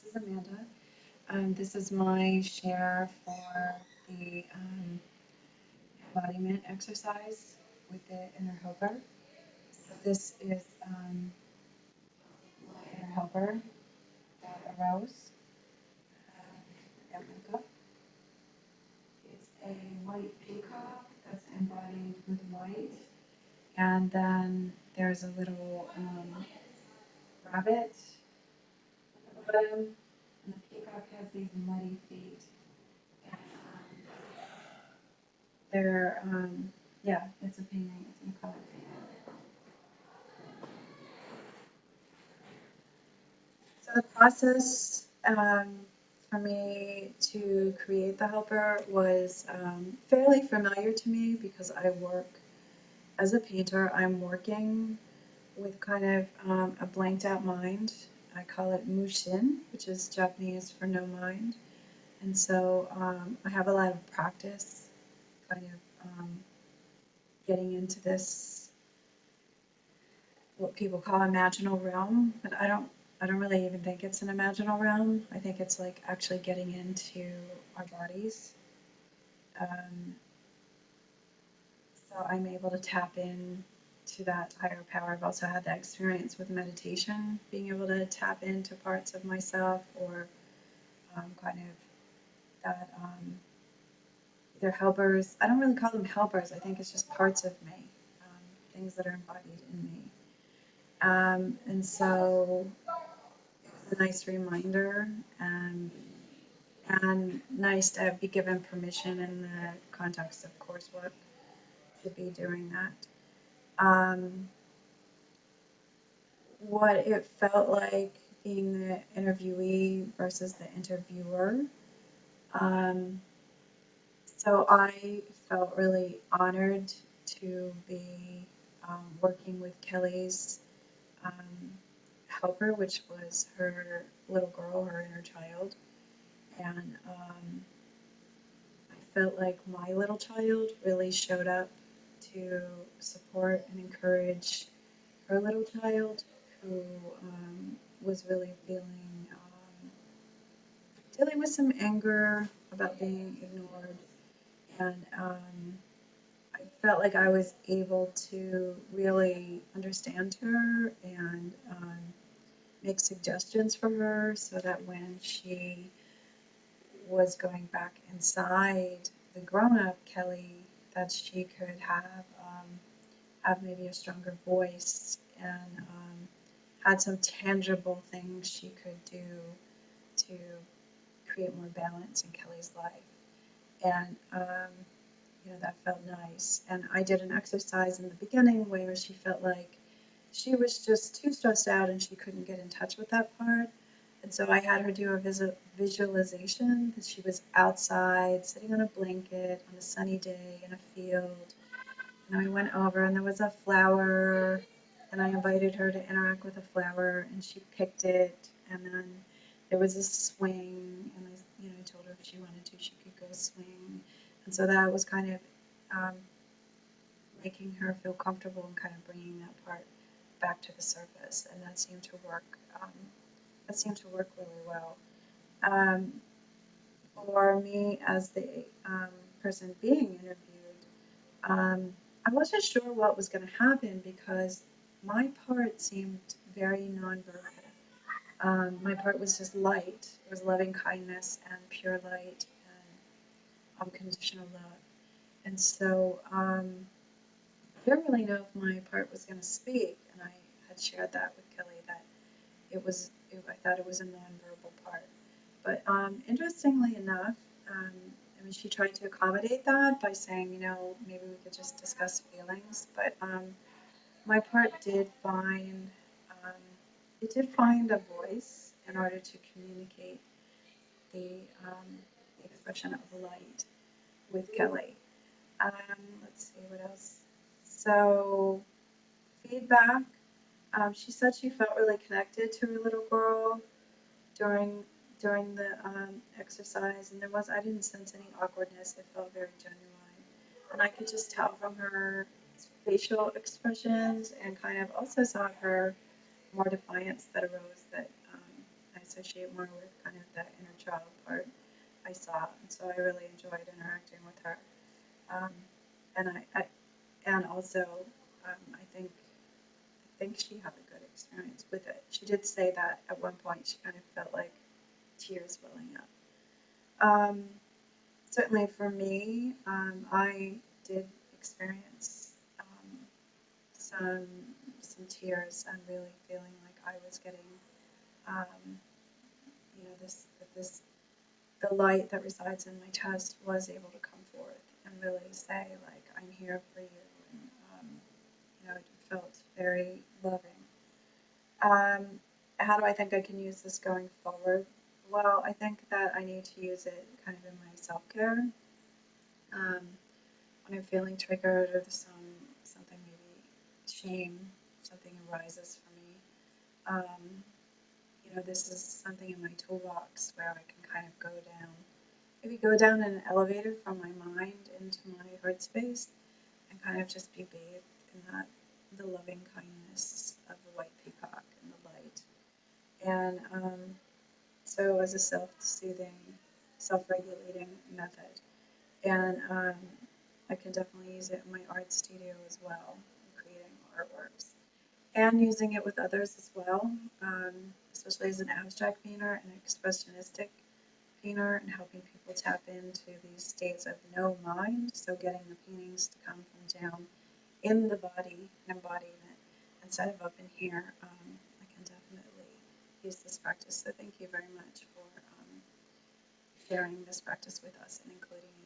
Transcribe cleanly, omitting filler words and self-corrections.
This is Amanda. This is my share for the embodiment exercise with the inner helper. So this is my inner helper that arose. That makeup. It's a white peacock that's embodied with white, and then there's a little rabbit at the bottom, and the peacock has these muddy feet. And, they're yeah, it's a painting. It's an acrylic painting. So the process for me to create the helper was fairly familiar to me because I work as a painter. I'm working with kind of a blanked out mind. I call it mushin, which is Japanese for no mind. And so I have a lot of practice kind of getting into this, what people call imaginal realm, but I don't really even think it's an imaginal realm. I think it's like actually getting into our bodies. Um, so I'm able to tap in to that higher power. I've also had that experience with meditation, being able to tap into parts of myself or kind of that they're helpers. I don't really call them helpers. I think it's just parts of me, things that are embodied in me. And so it's a nice reminder and nice to be given permission in the context of coursework to be doing that. What it felt like being the interviewee versus the interviewer. Um, so I felt really honored to be working with Kelly's um, helper, which was her little girl, her inner child. And I felt like my little child really showed up to support and encourage her little child who was really dealing with some anger about being ignored. And I felt like I was able to really understand her and make suggestions for her so that when she was going back inside the grown-up Kelly, that she could have maybe a stronger voice and had some tangible things she could do to create more balance in Kelly's life. And that felt nice. And I did an exercise in the beginning where she felt like she was just too stressed out and she couldn't get in touch with that part. And so I had her do a visualization that she was outside, sitting on a blanket on a sunny day in a field. And I went over and there was a flower and I invited her to interact with the flower and she picked it. And then there was a swing and I told her if she wanted to, she could go swing. And so that was kind of making her feel comfortable and kind of bringing that part back to the surface. And that seemed to work. Really well. Um, for me, as the person being interviewed, I wasn't sure what was going to happen because my part seemed very nonverbal. My part was just light. It was loving kindness and pure light and unconditional love. And so I didn't really know if my part was going to speak. And I had shared that with Kelly that I thought it was a nonverbal part. But interestingly enough, she tried to accommodate that by saying, maybe we could just discuss feelings. But my part um, did find a voice in order to communicate the, the expression of light with Kelly. Let's see what else. So feedback. She said she felt really connected to her little girl during the exercise, and I didn't sense any awkwardness. It felt very genuine, and I could just tell from her facial expressions and kind of also saw her more defiance that arose that I associate more with kind of that inner child part I saw, and so I really enjoyed interacting with her. Um, and and also, I think she had a good experience with it. She did say that at one point she kind of felt like tears welling up. Certainly for me, I did experience some tears and really feeling like I was getting, um, this the light that resides in my chest was able to come forth and really say like I'm here for you, and it felt very loving. How do I think I can use this going forward? Well, I think that I need to use it kind of in my self-care. When I'm feeling triggered or something maybe shame, something arises for me. This is something in my toolbox where I can kind of maybe go down in an elevator from my mind into my heart space and kind of just be bathed in the loving kindness of the white peacock and the light. And so as a self-soothing, self-regulating method. And I can definitely use it in my art studio as well, creating artworks. And using it with others as well, especially as an abstract painter and expressionistic painter, and helping people tap into these states of no mind. So getting the paintings to come from down in the body, embodiment, instead of up in here. I can definitely use this practice. So thank you very much for sharing this practice with us and including me.